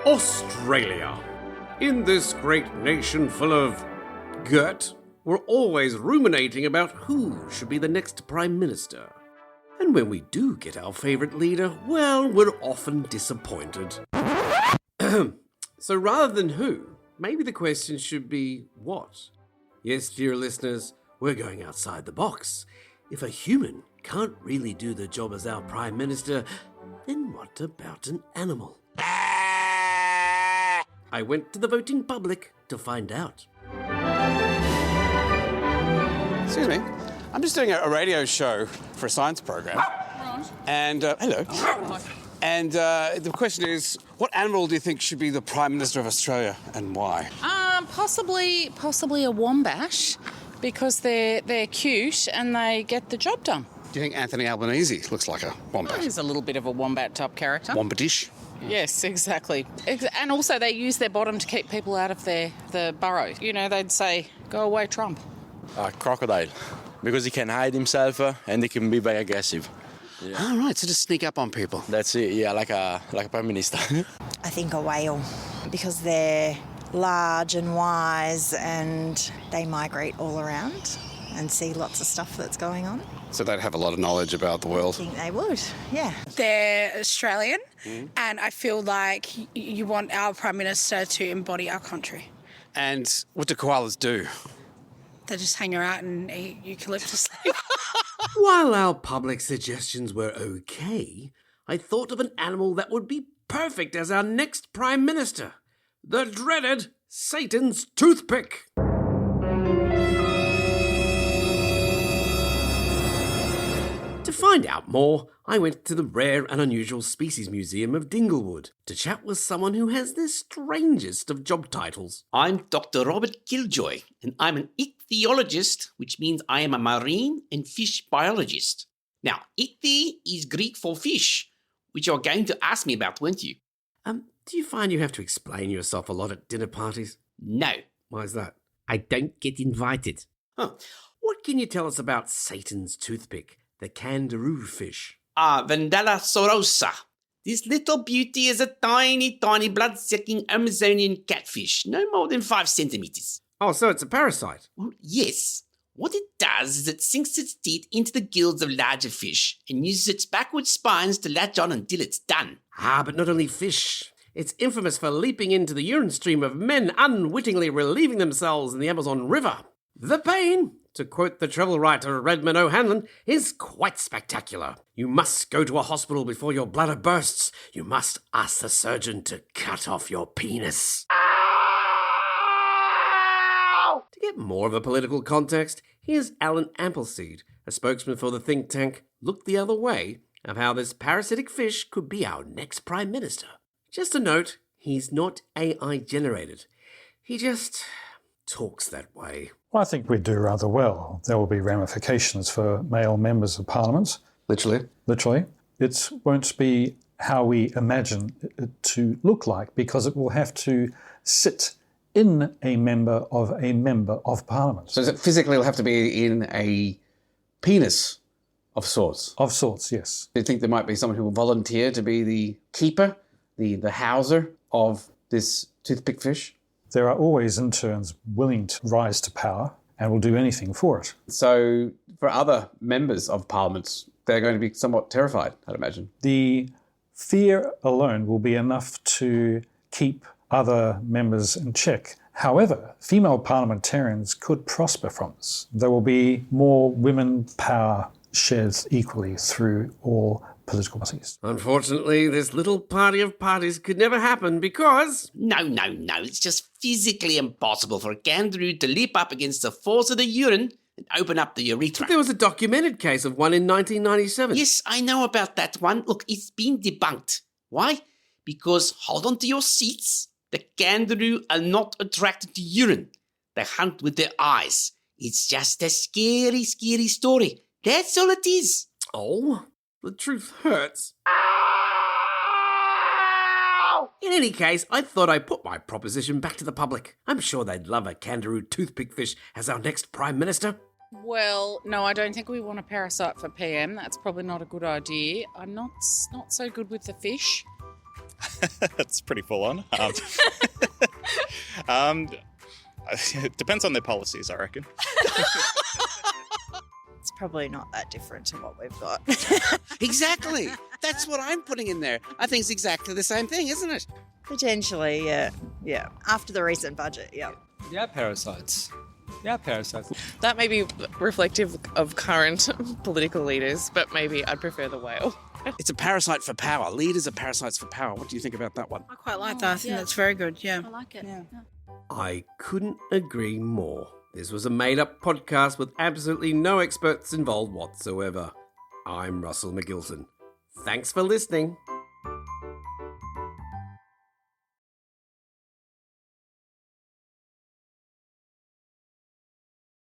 Australia. In this great nation full of gut, we're always ruminating about who should be the next Prime Minister. And when we do get our favourite leader, well, we're often disappointed. So rather than who, maybe the question should be what? Yes, dear listeners, we're going outside the box. If a human can't really do the job as our Prime Minister, then what about an animal? I went to the voting public to find out. Excuse me. I'm just doing a radio show for a science program. Right. And, hello. And the question is, what animal do you think should be the Prime Minister of Australia and why? Possibly a wombat, because they're cute and they get the job done. Do you think Anthony Albanese looks like a wombat? He's a little bit of a wombat type character. Wombatish? Yes, exactly. And also they use their bottom to keep people out of the burrow. You know, they'd say, go away, Trump. Crocodile, because he can hide himself and he can be very aggressive. Yeah. Oh, right, so just sneak up on people. That's it, yeah, like a Prime Minister. I think a whale, because they're large and wise and they migrate all around and see lots of stuff that's going on. So they'd have a lot of knowledge about the world. I think they would, yeah. They're Australian, and I feel like you want our Prime Minister to embody our country. And what do koalas do? They just hang out and eat eucalyptus leaves. While our public suggestions were okay, I thought of an animal that would be perfect as our next Prime Minister. The dreaded Satan's toothpick. To find out more, I went to the Rare and Unusual Species Museum of Dinglewood to chat with someone who has the strangest of job titles. I'm Dr. Robert Killjoy, and I'm an ichthyologist, which means I am a marine and fish biologist. Now, ichthy is Greek for fish, which you're going to ask me about, weren't you? Do you find you have to explain yourself a lot at dinner parties? No. Why is that? I don't get invited. Huh. What can you tell us about Satan's toothpick, the kangaroo fish? Vendella sorosa. This little beauty is a tiny, tiny blood-sucking Amazonian catfish, no more than 5 centimeters. Oh, so it's a parasite? Well, yes. What it does is it sinks its teeth into the gills of larger fish and uses its backward spines to latch on until it's done. But not only fish. It's infamous for leaping into the urine stream of men unwittingly relieving themselves in the Amazon River. The pain, to quote the travel writer Redmond O'Hanlon, is quite spectacular. You must go to a hospital before your bladder bursts. You must ask the surgeon to cut off your penis. To get more of a political context, here's Alan Appleseed, a spokesman for the think tank Look the Other Way, of how this parasitic fish could be our next Prime Minister. Just a note, he's not AI generated. He just talks that way. Well, I think we do rather well. There will be ramifications for male members of Parliament. Literally. It won't be how we imagine it to look like, because it will have to sit in a member of Parliament. So physically it'll have to be in a penis of sorts? Of sorts, yes. Do you think there might be someone who will volunteer to be the keeper, the houser of this toothpick fish? There are always interns willing to rise to power and will do anything for it. So for other members of Parliament, they're going to be somewhat terrified, I'd imagine. The fear alone will be enough to keep other members in check. However, female parliamentarians could prosper from this. There will be more women power shared equally through all political parties. Unfortunately, this little party of parties could never happen because... No. It's just physically impossible for a kangaroo to leap up against the force of the urine and open up the urethra. There was a documented case of one in 1997. Yes, I know about that one. Look, it's been debunked. Why? Because, hold on to your seats, the kangaroo are not attracted to urine. They hunt with their eyes. It's just a scary, scary story. That's all it is. Oh, the truth hurts. In any case, I thought I'd put my proposition back to the public. I'm sure they'd love a kangaroo toothpick fish as our next Prime Minister. Well, no, I don't think we want a parasite for PM. That's probably not a good idea. I'm not so good with the fish. That's pretty full on. It depends on their policies, I reckon. It's probably not that different to what we've got. Exactly. That's what I'm putting in there. I think it's exactly the same thing, isn't it? Potentially, yeah. Yeah. After the recent budget, yeah. Yeah, parasites. Yeah, parasites. That may be reflective of current political leaders, but maybe I'd prefer the whale. It's a parasite for power. Leaders are parasites for power. What do you think about that one? I quite like that. I think that's very good. Yeah. I like it. Yeah. I couldn't agree more. This was a made-up podcast with absolutely no experts involved whatsoever. I'm Russell McGilton. Thanks for listening.